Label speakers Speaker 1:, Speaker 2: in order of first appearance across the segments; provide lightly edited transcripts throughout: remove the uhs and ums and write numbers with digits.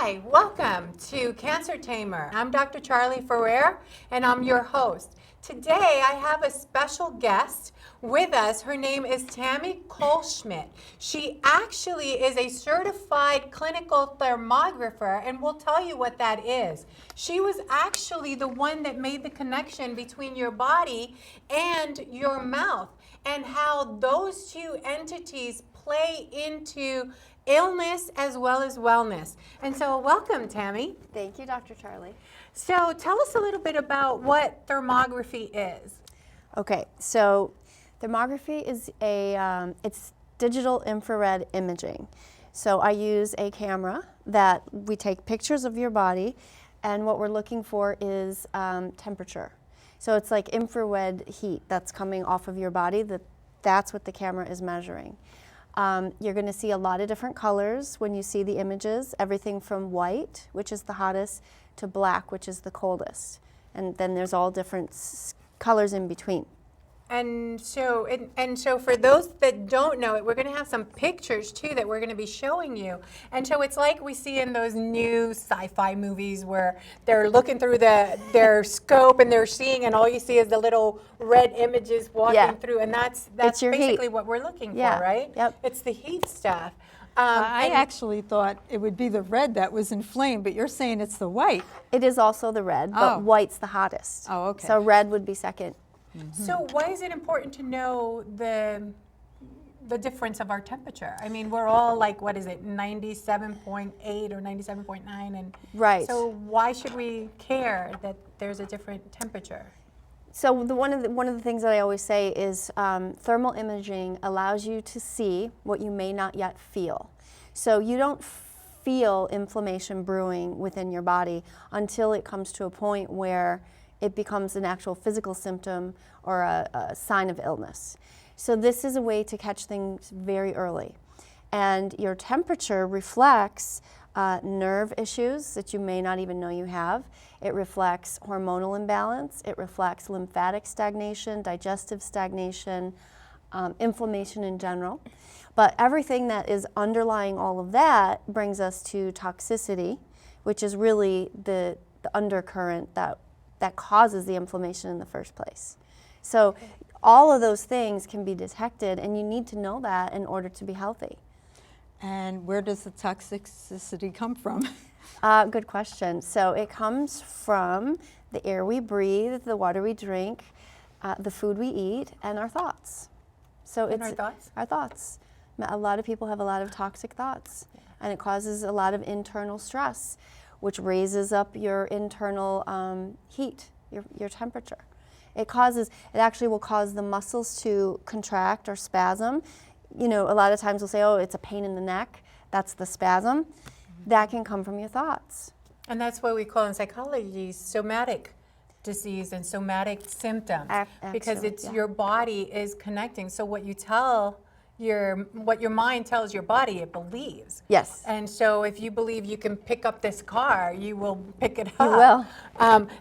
Speaker 1: Hi, welcome to Cancer Tamer. I'm Dr. Charley Ferrer, and I'm your host. Today, I have a special guest with us. Her name is Tammy Kohlschmidt. She actually is a certified clinical thermographer, and we'll tell you what that is. She was actually the one that made the connection between your body and your mouth, and how those two entities play into illness as well as wellness. And so welcome, Tammy.
Speaker 2: Thank you, Dr. Charley.
Speaker 1: So tell us a little bit about what thermography is.
Speaker 2: Okay, so thermography is it's digital infrared imaging. So I use a camera that we take pictures of your body, and what we're looking for is temperature. So it's like infrared heat that's coming off of your body. That's what the camera is measuring. You're going to see a lot of different colors when you see the images, everything from white, which is the hottest, to black, which is the coldest. And then there's all different colors in between.
Speaker 1: And so for those that don't know it, we're going to have some pictures too that we're going to be showing you. And so it's like we see in those new sci-fi movies where they're looking through their scope and they're seeing, and all you see is the little red images walking through, and that's basically what we're looking for, right?
Speaker 2: Yep.
Speaker 1: It's the heat stuff.
Speaker 3: I actually thought it would be the red that was inflamed, but you're saying it's the white.
Speaker 2: It is also the red, but white's the hottest.
Speaker 3: Oh, okay.
Speaker 2: So red would be second.
Speaker 1: So why is it important to know the difference of our temperature? I mean, we're all like, what is it, 97.8 or 97.9, and
Speaker 2: right.
Speaker 1: So why should we care that there's a different temperature?
Speaker 2: So one of the things that I always say is thermal imaging allows you to see what you may not yet feel. So you don't feel inflammation brewing within your body until it comes to a point where it becomes an actual physical symptom or a sign of illness. So this is a way to catch things very early. And your temperature reflects nerve issues that you may not even know you have. It reflects hormonal imbalance. It reflects lymphatic stagnation, digestive stagnation, inflammation in general. But everything that is underlying all of that brings us to toxicity, which is really the undercurrent that causes the inflammation in the first place. So all of those things can be detected, and you need to know that in order to be healthy.
Speaker 3: And where does the toxicity come from?
Speaker 2: Good question. So it comes from the air we breathe, the water we drink, the food we eat, and our thoughts. So
Speaker 1: And our thoughts?
Speaker 2: Our thoughts. A lot of people have a lot of toxic thoughts, and it causes a lot of internal stress, which raises up your internal heat, your temperature. It actually will cause the muscles to contract or spasm. You know, a lot of times we'll say, oh, it's a pain in the neck. That's the spasm. That can come from your thoughts.
Speaker 1: And that's what we call in psychology somatic disease and somatic symptoms, because it's your body is connecting. So what you tell what your mind tells your body, it believes.
Speaker 2: Yes.
Speaker 1: And so if you believe you can pick up this car, you will pick it up.
Speaker 2: You will.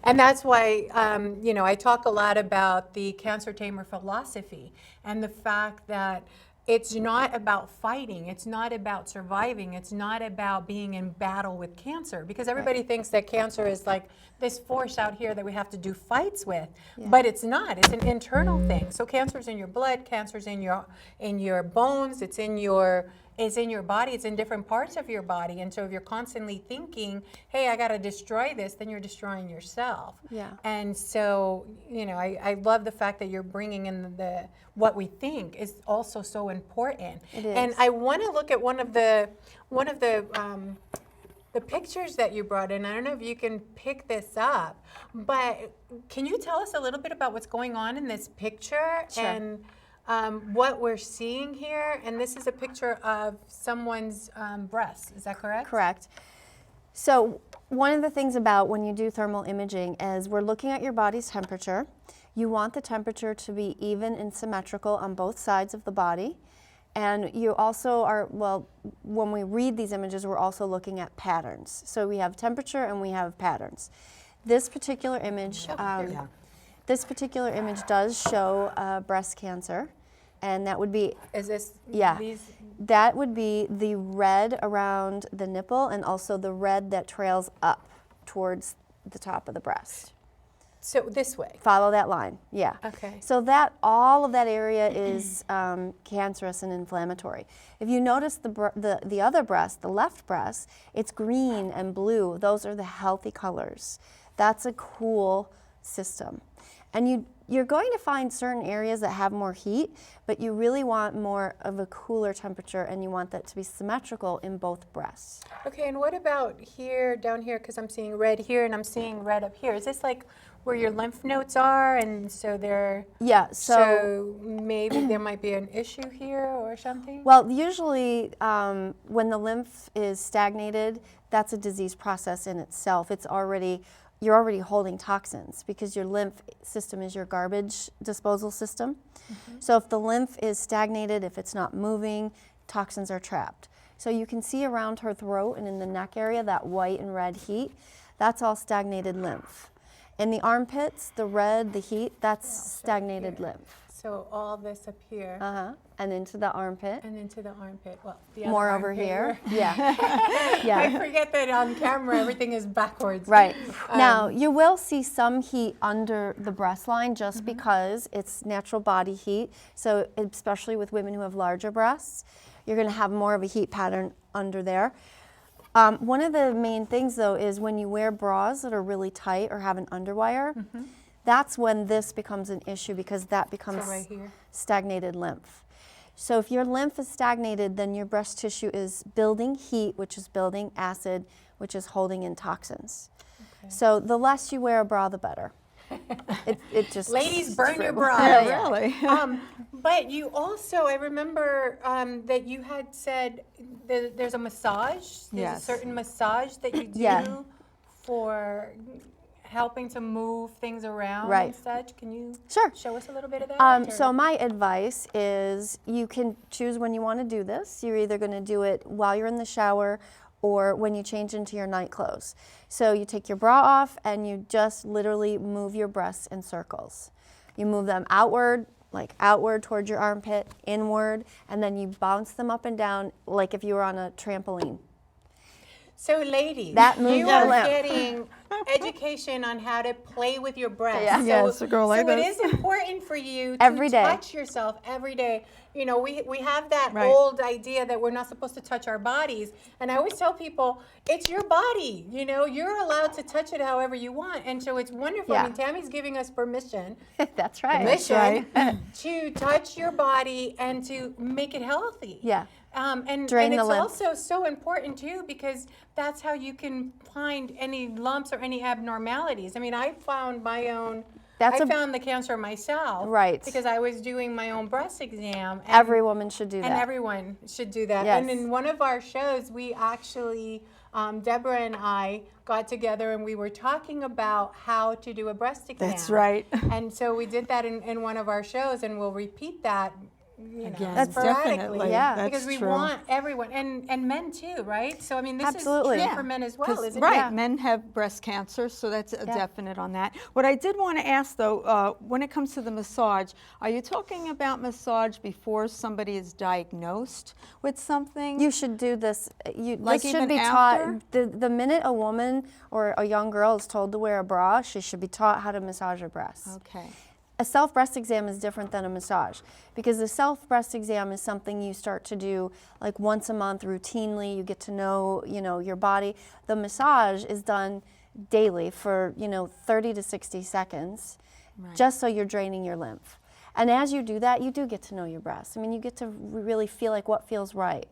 Speaker 1: And that's why, I talk a lot about the Cancer Tamer philosophy and the fact that it's not about fighting, it's not about surviving, it's not about being in battle with cancer, because everybody thinks that cancer is like this force out here that we have to do fights with, but it's not. It's an internal thing. So cancer's in your blood, cancer's in your bones, it's in your body, it's in different parts of your body. And so if you're constantly thinking, hey, I got to destroy this, then you're destroying yourself.
Speaker 2: Yeah.
Speaker 1: And so, I love the fact that you're bringing in what we think is also so important.
Speaker 2: It is.
Speaker 1: And I want to look at one of the pictures that you brought in. I don't know if you can pick this up, but can you tell us a little bit about what's going on in this picture?
Speaker 2: Sure.
Speaker 1: And what we're seeing here? And this is a picture of someone's breast. Is that correct?
Speaker 2: Correct. So one of the things about when you do thermal imaging is we're looking at your body's temperature. You want the temperature to be even and symmetrical on both sides of the body. And you also are, when we read these images, we're also looking at patterns. So we have temperature and we have patterns. This particular image, does show breast cancer, and that would be,
Speaker 1: Is this,
Speaker 2: yeah,
Speaker 1: these,
Speaker 2: that would be the red around the nipple and also the red that trails up towards the top of the breast.
Speaker 1: so this way?
Speaker 2: Follow that line, yeah.
Speaker 1: Okay.
Speaker 2: So that, all of that area is cancerous and inflammatory. If you notice the other breast, the left breast, it's green and blue. Those are the healthy colors. That's a cool system. And you're going to find certain areas that have more heat, but you really want more of a cooler temperature, and you want that to be symmetrical in both breasts.
Speaker 1: Okay, and what about here, down here, because I'm seeing red here and I'm seeing red up here. Is this like where your lymph nodes are, and so they're,
Speaker 2: Yeah,
Speaker 1: so maybe there might be an issue here or something?
Speaker 2: well, usually when the lymph is stagnated, that's a disease process in itself. You're already holding toxins because your lymph system is your garbage disposal system. So if the lymph is stagnated, if it's not moving, toxins are trapped. So you can see around her throat and in the neck area, that white and red heat, that's all stagnated lymph. In the armpits, the red, the heat, that's stagnated lymph.
Speaker 1: So all this up here
Speaker 2: And into the armpit.
Speaker 1: and into the armpit. Well, the other
Speaker 2: More over
Speaker 1: armpit
Speaker 2: here.
Speaker 1: where-
Speaker 2: Yeah.
Speaker 1: I
Speaker 2: Yeah.
Speaker 1: forget that on camera everything is backwards.
Speaker 2: Right. Now, you will see some heat under the breast line just because it's natural body heat. So especially with women who have larger breasts, you're going to have more of a heat pattern under there. One of the main things, though, is when you wear bras that are really tight or have an underwire, that's when this becomes an issue because that becomes
Speaker 1: right here.
Speaker 2: stagnated lymph. So if your lymph is stagnated, then your breast tissue is building heat, which is building acid, which is holding in toxins. So the less you wear a bra, the better. It just
Speaker 1: Ladies, burn your
Speaker 2: true.
Speaker 1: bras.
Speaker 3: Yeah, really.
Speaker 1: But you also, I remember that you had said there's a massage. There's a
Speaker 3: Yes.
Speaker 1: certain massage that you do
Speaker 2: Yeah.
Speaker 1: for helping to move things around
Speaker 2: Right.
Speaker 1: and such. Can you
Speaker 2: Sure.
Speaker 1: show us a little bit of that?
Speaker 2: So my advice is you can choose when you want to do this. You're either going to do it while you're in the shower or when you change into your night clothes. So you take your bra off and you just literally move your breasts in circles. You move them outward, like outward towards your armpit, inward, and then you bounce them up and down like if you were on a trampoline.
Speaker 1: So ladies,
Speaker 2: That moves
Speaker 1: you
Speaker 2: your
Speaker 1: are
Speaker 2: lymph.
Speaker 1: getting education on how to play with your breasts.
Speaker 2: Yeah.
Speaker 3: Yes, a girl like
Speaker 1: so it
Speaker 3: this.
Speaker 1: is important for you
Speaker 2: Every
Speaker 1: to
Speaker 2: day.
Speaker 1: touch yourself every day. You know, we have that
Speaker 3: Right.
Speaker 1: old idea that we're not supposed to touch our bodies. And I always tell people, it's your body. You know, you're allowed to touch it however you want. And so it's wonderful.
Speaker 2: Yeah.
Speaker 1: I mean, Tammy's giving us permission
Speaker 2: That's right.
Speaker 1: permission to touch your body and to make it healthy.
Speaker 2: Yeah.
Speaker 1: And
Speaker 2: Drain the
Speaker 1: it's
Speaker 2: lymph.
Speaker 1: also so important too because that's how you can find any lumps or any abnormalities. I mean, I found my own. I found the cancer myself.
Speaker 2: Right.
Speaker 1: Because I was doing my own breast exam. And,
Speaker 2: Every woman should do that.
Speaker 1: and everyone should do that.
Speaker 2: Yes.
Speaker 1: And in one of our shows, we actually, Debra and I got together and we were talking about how to do a breast exam.
Speaker 3: That's right.
Speaker 1: And so we did that in one of our shows, and we'll repeat that, you know,
Speaker 3: Again,
Speaker 1: sporadically.
Speaker 3: definitely.
Speaker 2: Yeah.
Speaker 3: That's
Speaker 1: Because we
Speaker 3: true.
Speaker 1: want everyone, and men too, right? So I mean, this
Speaker 2: Absolutely.
Speaker 1: is true
Speaker 2: Yeah.
Speaker 1: for men as well,
Speaker 3: 'Cause-
Speaker 1: isn't
Speaker 3: right,
Speaker 1: it?
Speaker 2: Yeah.
Speaker 3: men have breast cancer, so that's a
Speaker 2: Yeah.
Speaker 3: definite on that. What I did want to ask though, when it comes to the massage, are you talking about massage before somebody is diagnosed with something?
Speaker 2: You should do this.
Speaker 3: Like
Speaker 2: this should
Speaker 3: even
Speaker 2: be
Speaker 3: after?
Speaker 2: taught. The minute a woman or a young girl is told to wear a bra, she should be taught how to massage her breasts.
Speaker 3: Okay.
Speaker 2: A self breast exam is different than a massage because the self breast exam is something you start to do like once a month routinely. You get to know, your body. The massage is done daily for, 30 to 60 seconds, just so you're draining your lymph. And as you do that, you do get to know your breasts. I mean, you get to really feel like what feels right.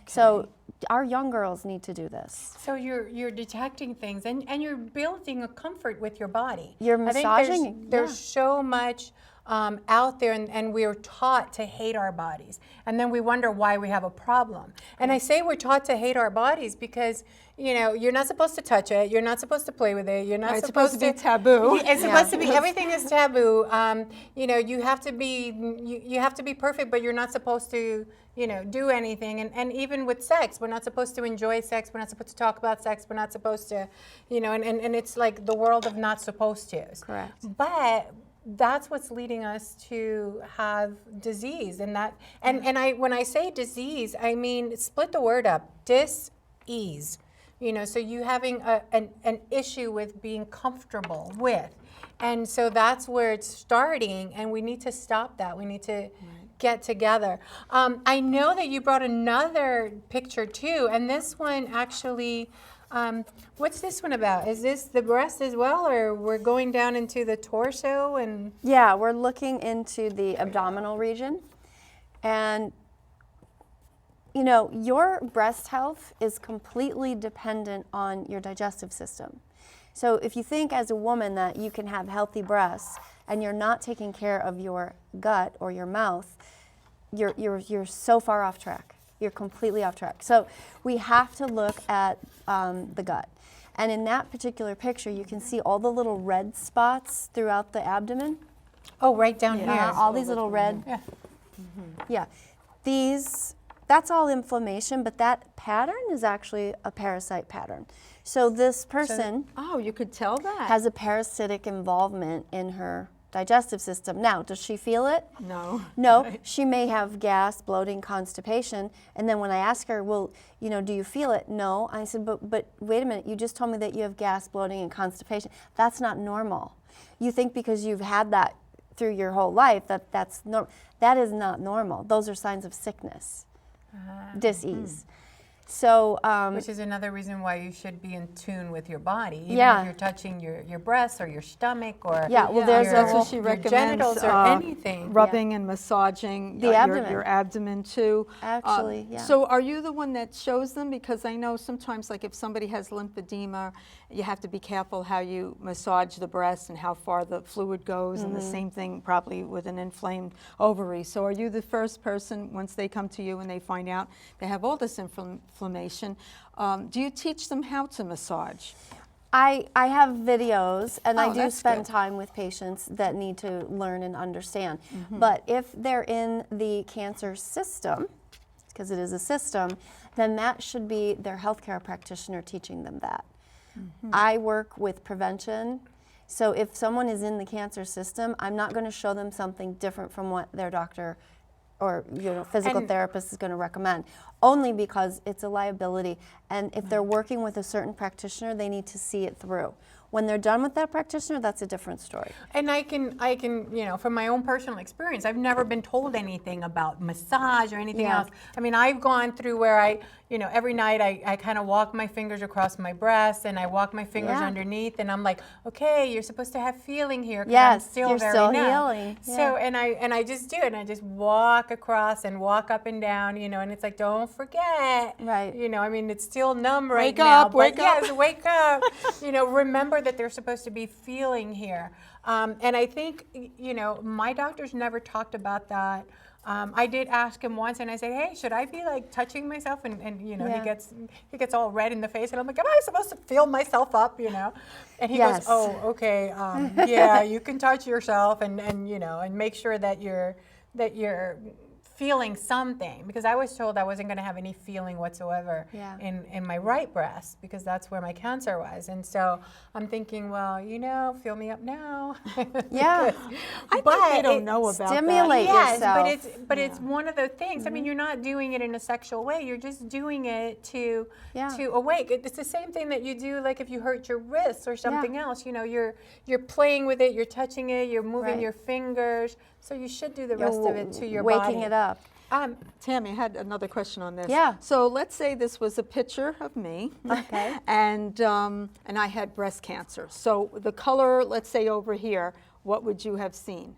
Speaker 2: So our young girls need to do this.
Speaker 1: So you're detecting things, and you're building a comfort with your body.
Speaker 2: You're
Speaker 1: I think
Speaker 2: massaging,
Speaker 1: there's so much out there, and we're taught to hate our bodies, and then we wonder why we have a problem. And I say we're taught to hate our bodies because you're not supposed to touch it, you're not supposed to play with it, you're not
Speaker 3: It's
Speaker 1: supposed
Speaker 3: supposed to be taboo.
Speaker 1: It's supposed to be, everything is taboo. You have to be perfect, but you're not supposed to do anything. And even with sex, we're not supposed to enjoy sex, we're not supposed to talk about sex, we're not supposed to, and it's like the world of not supposed to.
Speaker 2: Correct.
Speaker 1: But that's what's leading us to have disease. And that, and I, when I say disease, I mean, split the word up, dis-ease. You know, so you having an issue with being comfortable with. And so that's where it's starting, and we need to stop that. We need to get together. I know that you brought another picture too, and this one actually, what's this one about? Is this the breast as well, or we're going down into the torso? And
Speaker 2: Yeah, we're looking into the abdominal region. And you know, your breast health is completely dependent on your digestive system. So if you think as a woman that you can have healthy breasts and you're not taking care of your gut or your mouth, you're so far off track. You're completely off track. So we have to look at the gut. And in that particular picture, you can see all the little red spots throughout the abdomen.
Speaker 1: oh, right down here.
Speaker 2: All these little red.
Speaker 1: Yeah.
Speaker 2: Yeah. That's all inflammation, but that pattern is actually a parasite pattern. So this person
Speaker 3: Oh, you could tell that.
Speaker 2: has a parasitic involvement in her digestive system. Now, does she feel it?
Speaker 3: No.
Speaker 2: No, she may have gas, bloating, constipation. And then when I ask her, well, you know, do you feel it? No. I said, but wait a minute, you just told me that you have gas, bloating, and constipation. That's not normal. You think because you've had that through your whole life that's normal. That is not normal. Those are signs of sickness, dis-ease. So,
Speaker 1: Which is another reason why you should be in tune with your body. Even
Speaker 2: Yeah.
Speaker 1: if you're touching your breasts or your stomach or
Speaker 2: Yeah, well, there's
Speaker 1: your,
Speaker 2: a
Speaker 3: That's
Speaker 2: whole-
Speaker 3: what she
Speaker 1: your
Speaker 3: recommends.
Speaker 1: genitals or anything.
Speaker 3: Rubbing and massaging
Speaker 2: The abdomen.
Speaker 3: your abdomen too.
Speaker 2: Actually, yeah.
Speaker 3: So are you the one that shows them? Because I know sometimes, like if somebody has lymphedema, you have to be careful how you massage the breast and how far the fluid goes, and the same thing probably with an inflamed ovary. So are you the first person, once they come to you and they find out they have all this inflammation, do you teach them how to massage?
Speaker 2: I have videos, and I
Speaker 3: Oh,
Speaker 2: do
Speaker 3: that's
Speaker 2: spend
Speaker 3: good.
Speaker 2: time with patients that need to learn and understand. But if they're in the cancer system, because it is a system, then that should be their healthcare practitioner teaching them that. I work with prevention. So if someone is in the cancer system, I'm not going to show them something different from what their doctor or physical
Speaker 1: And-
Speaker 2: therapist is going to recommend, only because it's a liability. And if they're working with a certain practitioner, they need to see it through. When they're done with that practitioner, that's a different story.
Speaker 1: And I can, you know, from my own personal experience, I've never been told anything about massage or anything
Speaker 2: Yeah.
Speaker 1: else. I mean, I've gone through where I, you know, every night I kind of walk my fingers across my breast and I walk my fingers
Speaker 2: Yeah.
Speaker 1: underneath, and I'm like, okay, you're supposed to have feeling here. 'Cause
Speaker 2: Yes,
Speaker 1: I'm still
Speaker 2: you're
Speaker 1: very
Speaker 2: still
Speaker 1: numb.
Speaker 2: healing.
Speaker 1: So,
Speaker 2: Yeah.
Speaker 1: and I just do it, and I just walk across and walk up and down, you know, and it's like, don't forget.
Speaker 2: Right.
Speaker 1: You know, I mean, it's still numb right
Speaker 3: Wake
Speaker 1: now.
Speaker 3: up, wake
Speaker 1: but
Speaker 3: up.
Speaker 1: yes, wake up. You know, remember that they're supposed to be feeling here. And I think, you know, my doctor's never talked about that. I did ask him once, and I said, hey, should I be like touching myself? And you know,
Speaker 2: Yeah.
Speaker 1: he gets all red in the face, and I'm like, am I supposed to feel myself up, you know? And he
Speaker 2: Yes.
Speaker 1: goes, oh, okay, yeah, you can touch yourself, and you know, and make sure that you're feeling something, because I was told I wasn't going to have any feeling whatsoever
Speaker 2: Yeah.
Speaker 1: in my right breast, because that's where my cancer was. And so I'm thinking, well, you know, feel me up now.
Speaker 2: Yeah.
Speaker 3: I think they don't know about
Speaker 2: Stimulate
Speaker 3: that.
Speaker 1: Yes,
Speaker 2: yourself.
Speaker 1: but it's one of the things. I mean, you're not doing it in a sexual way. You're just doing it to
Speaker 2: Yeah.
Speaker 1: awake. It's the same thing that you do, like if you hurt your wrists or something else. You know, you're playing with it, you're touching it, you're moving
Speaker 2: Right.
Speaker 1: your fingers. So you should do the rest of it to your
Speaker 2: waking
Speaker 1: body.
Speaker 2: it up.
Speaker 3: Tammy, I had another question on this.
Speaker 2: Yeah.
Speaker 3: So let's say this was a picture of me.
Speaker 2: Okay.
Speaker 3: and I had breast cancer. So the color, let's say over here, what would you have seen?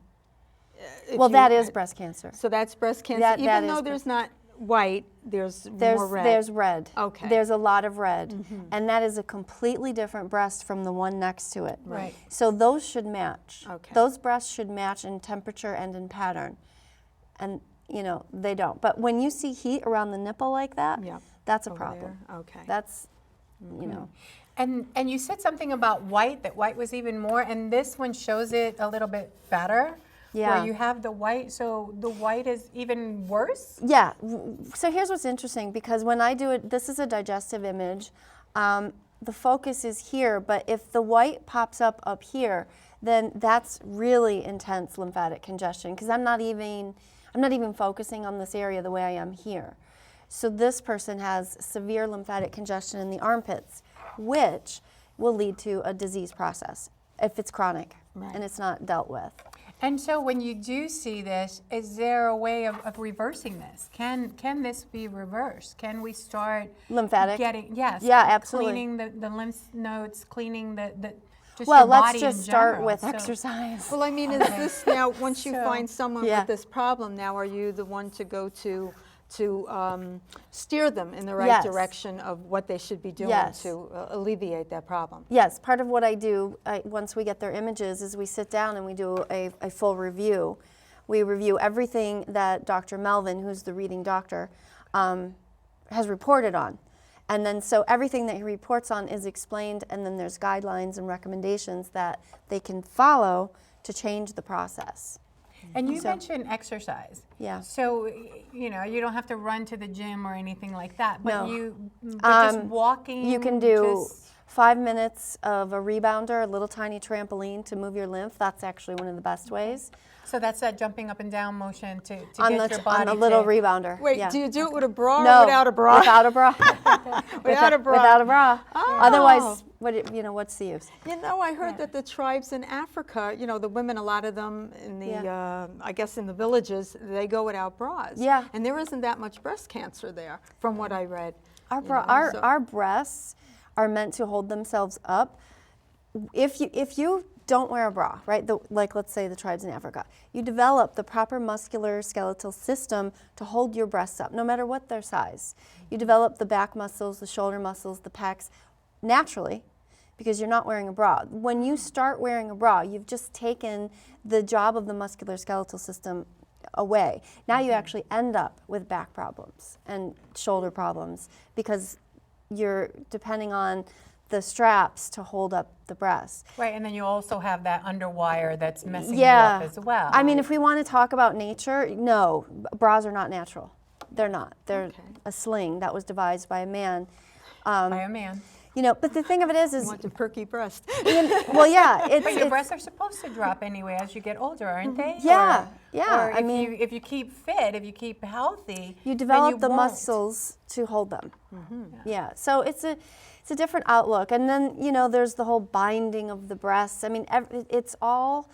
Speaker 3: If
Speaker 2: Well,
Speaker 3: you
Speaker 2: that is
Speaker 3: had-
Speaker 2: breast cancer.
Speaker 3: So that's breast cancer.
Speaker 2: That
Speaker 3: Even
Speaker 2: is
Speaker 3: though
Speaker 2: breast-
Speaker 3: there's not white, there's more red.
Speaker 2: There's red.
Speaker 3: Okay.
Speaker 2: There's a lot of red. And that is a completely different breast from the one next to it.
Speaker 1: Right.
Speaker 2: So those should match.
Speaker 3: Okay.
Speaker 2: Those breasts should match in temperature and in pattern. And, you know, they don't. But when you see heat around the nipple like that,
Speaker 3: Yeah.
Speaker 2: that's a
Speaker 3: Over
Speaker 2: problem.
Speaker 3: there. Okay.
Speaker 2: That's, you know.
Speaker 1: And you said something about white, that white was even more, and this one shows it a little bit better.
Speaker 2: Yeah.
Speaker 1: Where you have the white, so the white is even worse?
Speaker 2: Yeah. So here's what's interesting, because when I do it, this is a digestive image. The focus is here, but if the white pops up here, then that's really intense lymphatic congestion, because I'm not even focusing on this area the way I am here. So this person has severe lymphatic congestion in the armpits, which will lead to a disease process if it's chronic and it's not dealt with.
Speaker 1: And so when you do see this, is there a way of reversing this? Can this be reversed? Can we start
Speaker 2: Lymphatic?
Speaker 1: Yes.
Speaker 2: Yeah, absolutely.
Speaker 1: Cleaning the lymph nodes, cleaning the just
Speaker 2: Well,
Speaker 1: your
Speaker 2: let's
Speaker 1: body
Speaker 2: just
Speaker 1: in
Speaker 2: start
Speaker 1: general.
Speaker 2: with
Speaker 1: So-
Speaker 2: exercise.
Speaker 3: Well, I mean, is this now, once you
Speaker 1: So-
Speaker 3: find someone
Speaker 2: Yeah.
Speaker 3: with this problem, now are you the one to go to steer them in the right
Speaker 2: Yes.
Speaker 3: direction of what they should be doing
Speaker 2: Yes.
Speaker 3: to alleviate that problem?
Speaker 2: Yes, part of what I do once we get their images is we sit down and we do a full review. We review everything that Dr. Melvin, who's the reading doctor, has reported on. And then so everything that he reports on is explained, and then there's guidelines and recommendations that they can follow to change the process.
Speaker 1: And you mentioned exercise.
Speaker 2: Yeah.
Speaker 1: So, you know, you don't have to run to the gym or anything like that, but
Speaker 2: No.
Speaker 1: but just walking.
Speaker 2: You can do
Speaker 1: just-
Speaker 2: 5 minutes of a rebounder, a little tiny trampoline to move your lymph. That's actually one of the best ways.
Speaker 1: So that's that jumping up and down motion to
Speaker 2: On
Speaker 1: get your
Speaker 2: the,
Speaker 1: body
Speaker 2: on a little
Speaker 1: to,
Speaker 2: rebounder.
Speaker 3: Wait,
Speaker 2: yeah.
Speaker 3: do you do it with a bra
Speaker 2: No,
Speaker 3: or without a bra?
Speaker 2: Without a bra.
Speaker 3: Without a bra.
Speaker 2: Without a bra.
Speaker 3: Oh.
Speaker 2: Otherwise, what's the use?
Speaker 3: You know, I heard that the tribes in Africa, you know, the women, a lot of them in the, I guess in the villages, they go without bras.
Speaker 2: Yeah.
Speaker 3: And there isn't that much breast cancer there, from what I read.
Speaker 2: Our,
Speaker 3: you
Speaker 2: bra,
Speaker 3: know, so-
Speaker 2: our breasts are meant to hold themselves up. If you don't wear a bra, right? Like let's say the tribes in Africa, you develop the proper muscular skeletal system to hold your breasts up, no matter what their size. You develop the back muscles, the shoulder muscles, the pecs naturally, because you're not wearing a bra. When you start wearing a bra, you've just taken the job of the muscular skeletal system away. Now you actually end up with back problems and shoulder problems because you're depending on the straps to hold up the breast.
Speaker 1: right, and then you also have that underwire that's messing
Speaker 2: Yeah.
Speaker 1: you up as well.
Speaker 2: I mean, if we want to talk about nature, no, bras are not natural. They're not. They're
Speaker 3: Okay.
Speaker 2: a sling that was devised by a man.
Speaker 1: by a man.
Speaker 2: You know, but the thing of it is
Speaker 3: You want a perky breast.
Speaker 2: well, yeah, it's,
Speaker 1: But your
Speaker 2: it's
Speaker 1: breasts are supposed to drop anyway as you get older, aren't they?
Speaker 2: Yeah,
Speaker 1: Or,
Speaker 2: yeah,
Speaker 1: Or
Speaker 2: I
Speaker 1: if
Speaker 2: mean-
Speaker 1: if you keep fit, if you keep healthy,
Speaker 2: you
Speaker 1: then
Speaker 2: develop the
Speaker 1: won't.
Speaker 2: muscles to hold them. Yeah, so it's a different outlook. And then, you know, there's the whole binding of the breasts. I mean, it's all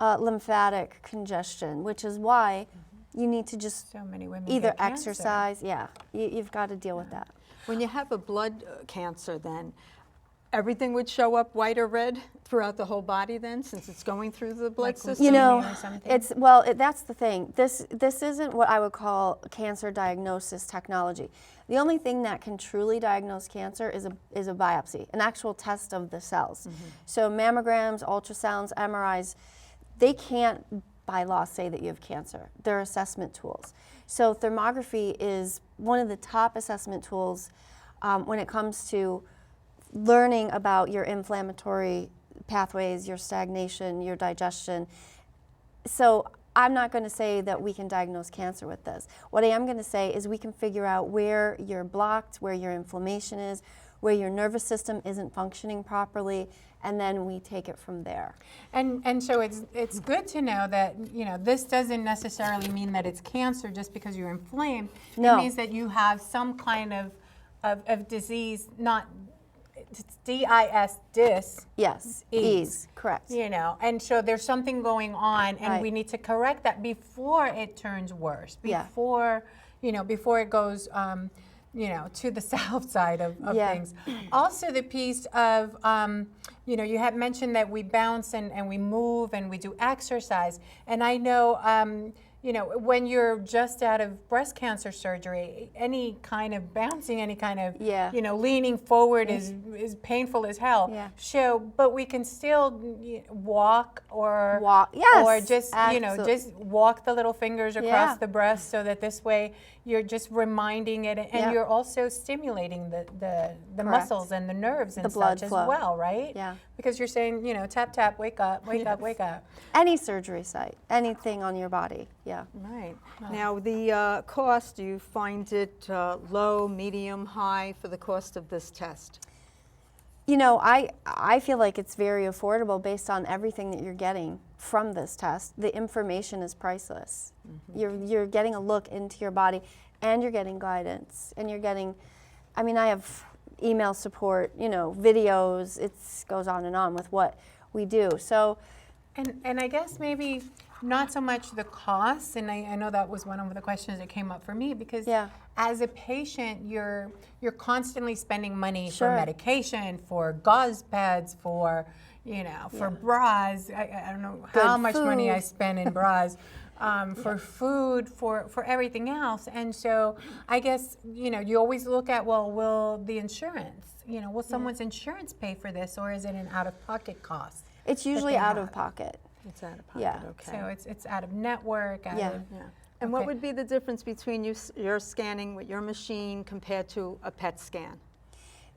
Speaker 2: lymphatic congestion, which is why you need to just
Speaker 1: So many women
Speaker 2: either
Speaker 1: get cancer.
Speaker 2: exercise. Yeah, you've got to deal with that.
Speaker 3: When you have a blood cancer, then everything would show up white or red throughout the whole body then, since it's going through the blood
Speaker 1: Like
Speaker 3: system?
Speaker 2: You know,
Speaker 1: leukemia or something?
Speaker 2: it's that's the thing. This isn't what I would call cancer diagnosis technology. The only thing that can truly diagnose cancer is a biopsy, an actual test of the cells. So mammograms, ultrasounds, MRIs, they can't by law say that you have cancer. They're assessment tools. So thermography is one of the top assessment tools when it comes to learning about your inflammatory pathways, your stagnation, your digestion. So I'm not going to say that we can diagnose cancer with this. What I am going to say is we can figure out where you're blocked, where your inflammation is, where your nervous system isn't functioning properly, and then we take it from there.
Speaker 1: And so it's good to know that, you know, this doesn't necessarily mean that it's cancer just because you're inflamed.
Speaker 2: No.
Speaker 1: It means that you have some kind of disease, not it's dis,
Speaker 2: Yes, ease, correct.
Speaker 1: you know, and so there's something going on, and
Speaker 2: Right.
Speaker 1: we need to correct that before it turns worse,
Speaker 2: Yeah.
Speaker 1: before before it goes, to the south side of
Speaker 2: Yeah.
Speaker 1: things. Also, the piece of, you had mentioned that we bounce and we move and we do exercise, and I know. When you're just out of breast cancer surgery, any kind of bouncing, any kind of,
Speaker 2: Yeah.
Speaker 1: leaning forward is painful as hell.
Speaker 2: Yeah.
Speaker 1: So, but we can still walk or
Speaker 2: Walk, yes,
Speaker 1: or just
Speaker 2: absolutely.
Speaker 1: just walk the little fingers across
Speaker 2: Yeah.
Speaker 1: the breast, so that this way you're just reminding it, and
Speaker 2: Yep.
Speaker 1: you're also stimulating the muscles and the nerves and
Speaker 2: The blood
Speaker 1: such
Speaker 2: flow.
Speaker 1: as well, right?
Speaker 2: Yeah.
Speaker 1: Because you're saying, tap tap, wake up, wake up, wake up.
Speaker 2: Any surgery site, anything on your body, yeah.
Speaker 3: Right. Now, the cost, do you find it low, medium, high for the cost of this test?
Speaker 2: You know, I feel like it's very affordable based on everything that you're getting from this test. The information is priceless. You're getting a look into your body, and you're getting guidance, and you're getting, I mean, I have email support, you know, videos, it goes on and on with what we do. So,
Speaker 1: And I guess maybe not so much the cost, and I know that was one of the questions that came up for me, because
Speaker 2: Yeah.
Speaker 1: as a patient, you're constantly spending money
Speaker 2: Sure.
Speaker 1: for medication, for gauze pads, for, you know, for bras. I don't know how
Speaker 2: Good
Speaker 1: much money I
Speaker 2: food.
Speaker 1: spend in bras. For food, for everything else. And so I guess, you know, you always look at, well, will the insurance, you know, will someone's insurance pay for this, or is it an out-of-pocket cost?
Speaker 2: it's usually
Speaker 1: they
Speaker 2: out
Speaker 1: have.
Speaker 2: of pocket.
Speaker 3: It's out of pocket,
Speaker 2: Yeah.
Speaker 3: okay.
Speaker 1: So it's out of network, out
Speaker 2: Yeah.
Speaker 1: of,
Speaker 3: Yeah. And what
Speaker 1: Okay.
Speaker 3: would be the difference between your scanning with your machine compared to a PET scan?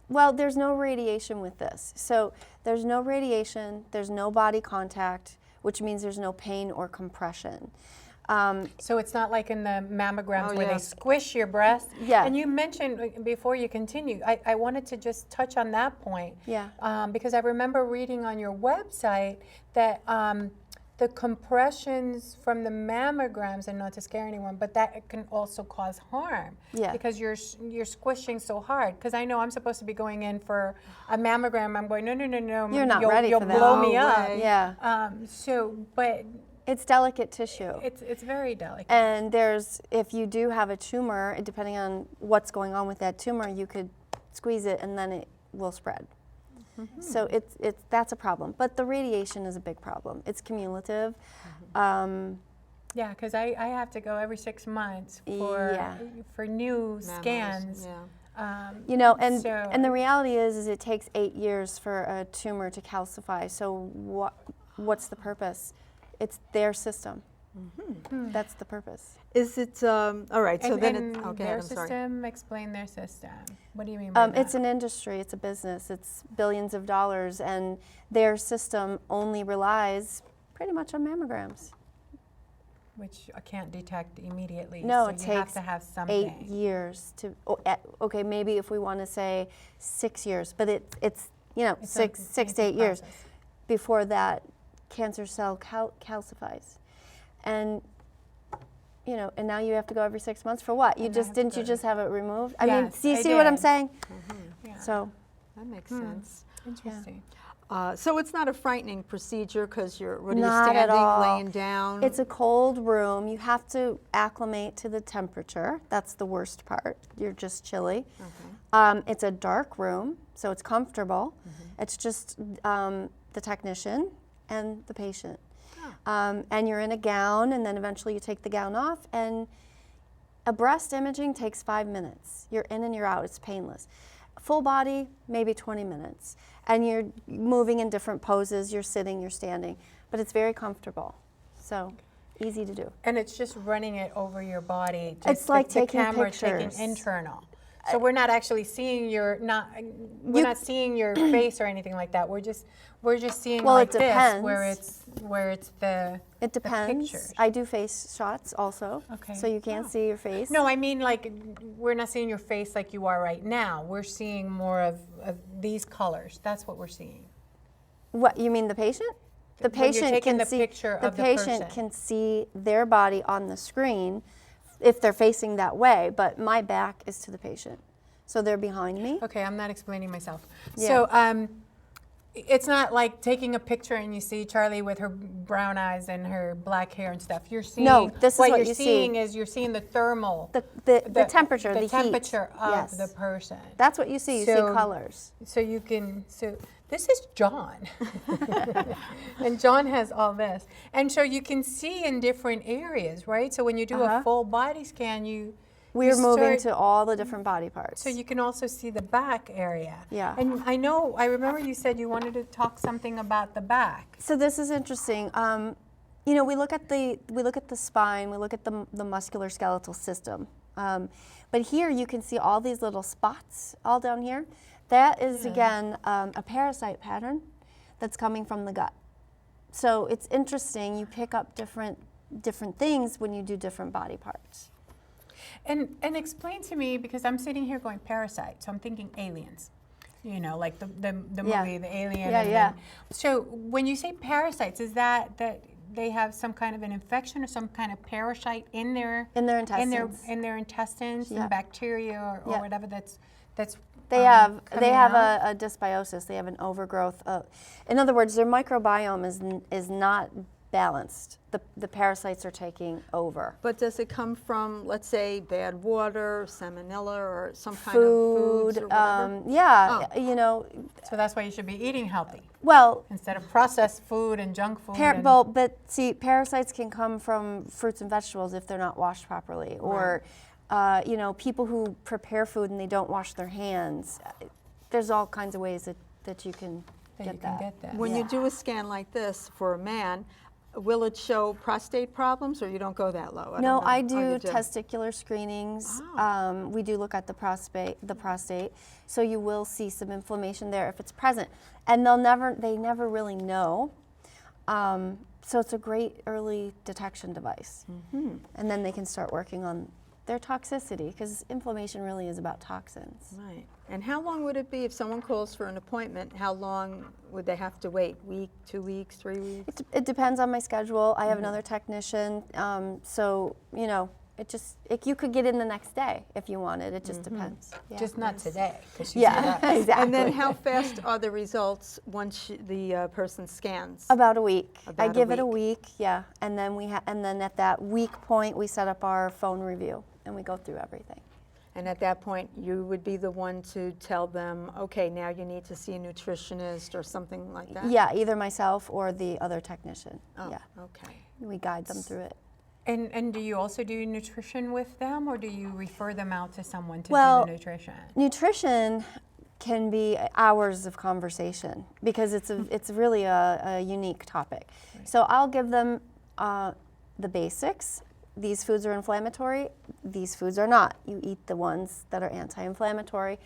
Speaker 2: Well, there's no radiation with this. So there's no radiation, there's no body contact, which means there's no pain or compression.
Speaker 1: so it's not like in the mammograms
Speaker 3: Oh,
Speaker 1: where
Speaker 3: yeah.
Speaker 1: they squish your breast.
Speaker 2: Yeah.
Speaker 1: And you mentioned, before you continue, I wanted to just touch on that point.
Speaker 2: Yeah.
Speaker 1: Because I remember reading on your website that the compressions from the mammograms, and not to scare anyone, but that can also cause harm.
Speaker 2: Yeah.
Speaker 1: Because you're squishing so hard. Because I know I'm supposed to be going in for a mammogram. I'm going, no,
Speaker 2: You're not
Speaker 1: you'll,
Speaker 2: ready
Speaker 1: you'll
Speaker 2: for that.
Speaker 1: blow
Speaker 3: No
Speaker 1: me up.
Speaker 3: way.
Speaker 2: Yeah.
Speaker 1: But
Speaker 2: It's delicate tissue.
Speaker 1: it's very delicate.
Speaker 2: And if you do have a tumor, depending on what's going on with that tumor, you could squeeze it and then it will spread. So that's a problem. But the radiation is a big problem. It's cumulative.
Speaker 1: Yeah, because I have to go every 6 months for new scans.
Speaker 3: Yeah.
Speaker 2: You know, and
Speaker 1: So-
Speaker 2: the reality is it takes 8 years for a tumor to calcify. So what's the purpose? It's their system. That's the purpose.
Speaker 3: Is it, all right, so
Speaker 1: And,
Speaker 3: then
Speaker 1: and
Speaker 3: it's, okay,
Speaker 1: their
Speaker 3: I'm sorry.
Speaker 1: system, explain their system. What do you mean by that?
Speaker 2: It's an industry, it's a business, it's billions of dollars, and their system only relies pretty much on mammograms.
Speaker 1: Which I can't detect immediately.
Speaker 2: No,
Speaker 1: so
Speaker 2: it
Speaker 1: you have
Speaker 2: takes
Speaker 1: to have something.
Speaker 2: 8 years to, okay, maybe if we want to say 6 years, but it's you know,
Speaker 1: It's
Speaker 2: six
Speaker 1: a
Speaker 2: to 8 years
Speaker 1: process.
Speaker 2: before that cancer cell calcifies. And you know, and now you have to go every 6 months for what? You
Speaker 1: And I
Speaker 2: just
Speaker 1: have to
Speaker 2: didn't you
Speaker 1: go
Speaker 2: just have it removed? I mean,
Speaker 1: Yes,
Speaker 2: do you
Speaker 1: I
Speaker 2: see what I'm
Speaker 1: did.
Speaker 2: saying?
Speaker 1: Yeah.
Speaker 2: So
Speaker 3: That makes sense.
Speaker 1: Interesting.
Speaker 3: So it's not a frightening procedure because you're already
Speaker 2: Not at
Speaker 3: standing,
Speaker 2: all.
Speaker 3: laying down.
Speaker 2: it's a cold room. You have to acclimate to the temperature. That's the worst part. You're just chilly. It's a dark room, so it's comfortable. It's just the technician and the patient. And you're in a gown, and then eventually you take the gown off. And a breast imaging takes 5 minutes. You're in and you're out. It's painless. Full body, maybe 20 minutes. And you're moving in different poses. You're sitting, you're standing. But it's very comfortable. So easy to do.
Speaker 1: And it's just running it over your body. Just
Speaker 2: It's like
Speaker 1: the
Speaker 2: taking
Speaker 1: camera
Speaker 2: pictures.
Speaker 1: taking internal. So we're not actually seeing we're not seeing your face or anything like that. We're just seeing
Speaker 2: Well,
Speaker 1: like
Speaker 2: it depends.
Speaker 1: this where it's the
Speaker 2: It depends.
Speaker 1: pictures.
Speaker 2: I do face shots also.
Speaker 1: Okay.
Speaker 2: So you can't see your face.
Speaker 1: No, I mean like we're not seeing your face like you are right now. We're seeing more of these colors. That's what we're seeing.
Speaker 2: What, you mean the patient? The
Speaker 1: When you're
Speaker 2: patient
Speaker 1: taking
Speaker 2: can
Speaker 1: the
Speaker 2: see
Speaker 1: picture of the
Speaker 2: patient
Speaker 1: person.
Speaker 2: can see their body on the screen if they're facing that way, but my back is to the patient. So they're behind me.
Speaker 1: Okay, I'm not explaining myself.
Speaker 2: Yeah.
Speaker 1: So it's not like taking a picture and you see Charlie with her brown eyes and her black hair and stuff. You're seeing
Speaker 2: this is what
Speaker 1: you're
Speaker 2: you see.
Speaker 1: seeing is you're seeing the thermal
Speaker 2: The temperature, the heat.
Speaker 1: temperature of
Speaker 2: Yes.
Speaker 1: the person.
Speaker 2: That's what you see. You see
Speaker 1: So-
Speaker 2: colors.
Speaker 1: So you can this is John. And John has all this. And so you can see in different areas, right? So when you do a full body scan,
Speaker 2: We're moving
Speaker 1: start-
Speaker 2: to all the different body parts.
Speaker 1: So you can also see the back area.
Speaker 2: Yeah.
Speaker 1: And I remember you said you wanted to talk something about the back.
Speaker 2: So this is interesting. You know, we look at the spine, we look at the muscular skeletal system, but here you can see all these little spots all down here. That is again a parasite pattern that's coming from the gut. So it's interesting. You pick up different things when you do different body parts.
Speaker 1: And explain to me, because I'm sitting here going parasite, so I'm thinking aliens. you know, like the
Speaker 2: Yeah.
Speaker 1: movie, The Alien.
Speaker 2: Yeah,
Speaker 1: and
Speaker 2: yeah.
Speaker 1: then- so when you say parasites, is that they have some kind of an infection or some kind of parasite in their
Speaker 2: intestines.
Speaker 1: in their intestines,
Speaker 2: Yeah.
Speaker 1: and bacteria or
Speaker 2: Yeah.
Speaker 1: whatever that's
Speaker 2: They have
Speaker 1: coming out?
Speaker 2: a dysbiosis. They have an overgrowth of, in other words, their microbiome is not balanced. The parasites are taking over.
Speaker 3: But does it come from, let's say, bad water, salmonella, or some kind
Speaker 2: Food,
Speaker 3: of foods or whatever?
Speaker 2: yeah,
Speaker 3: Oh.
Speaker 2: you know,
Speaker 1: So that's why you should be eating healthy
Speaker 2: well,
Speaker 1: instead of processed food and junk food. and-
Speaker 2: but see, parasites can come from fruits and vegetables if they're not washed properly, or you know, people who prepare food and they don't wash their hands. There's all kinds of ways that you can
Speaker 1: that
Speaker 2: get
Speaker 1: you can
Speaker 2: that.
Speaker 1: get that.
Speaker 3: When you do a scan like this for a man, will it show prostate problems, or you don't go that low?
Speaker 2: No,
Speaker 3: don't know.
Speaker 2: I
Speaker 3: Oh,
Speaker 2: do
Speaker 3: you
Speaker 2: testicular screenings.
Speaker 3: Oh.
Speaker 2: We do look at the prostate, so you will see some inflammation there if it's present, and they never really know. So it's a great early detection device, and then they can start working on their toxicity, because inflammation really is about toxins.
Speaker 3: Right. And how long would it be if someone calls for an appointment? How long would they have to wait? Week, 2 weeks, 3 weeks?
Speaker 2: It depends on my schedule. I have another technician, so you know, you could get in the next day if you wanted. It just depends. Yeah.
Speaker 1: Just not today. 'Cause she's
Speaker 2: Yeah,
Speaker 1: not-
Speaker 2: exactly.
Speaker 3: And then how fast are the results once the person scans?
Speaker 2: About a week. I
Speaker 3: About a
Speaker 2: give it a
Speaker 3: week.
Speaker 2: week, yeah, and then and then at that week point, we set up our phone review and we go through everything.
Speaker 3: And at that point, you would be the one to tell them, okay, now you need to see a nutritionist or something like that?
Speaker 2: Yeah, either myself or the other technician.
Speaker 3: Oh,
Speaker 2: Yeah,
Speaker 3: okay.
Speaker 2: we guide them through it.
Speaker 1: And do you also do nutrition with them, or do you refer them out to someone to
Speaker 2: Well,
Speaker 1: do the nutrition?
Speaker 2: Nutrition can be hours of conversation because it's really a unique topic. So I'll give them the basics. These foods are inflammatory. These foods are not. You eat the ones that are anti-inflammatory,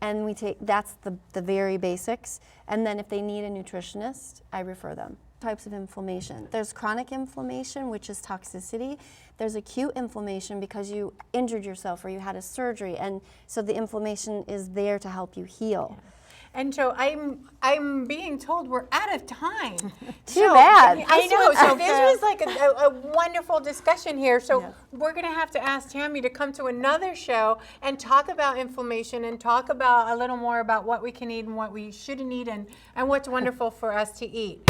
Speaker 2: and that's the very basics. And then if they need a nutritionist, I refer them. Types of inflammation. There's chronic inflammation, which is toxicity. There's acute inflammation because you injured yourself or you had a surgery, and so the inflammation is there to help you heal.
Speaker 1: And so I'm being told we're out of time.
Speaker 2: Too bad.
Speaker 1: I know. So this
Speaker 3: fast.
Speaker 1: was like a wonderful discussion here. So
Speaker 3: Yeah.
Speaker 1: we're going to have to ask Tammy to come to another show and talk about inflammation and talk about a little more about what we can eat and what we shouldn't eat and what's wonderful for us to eat.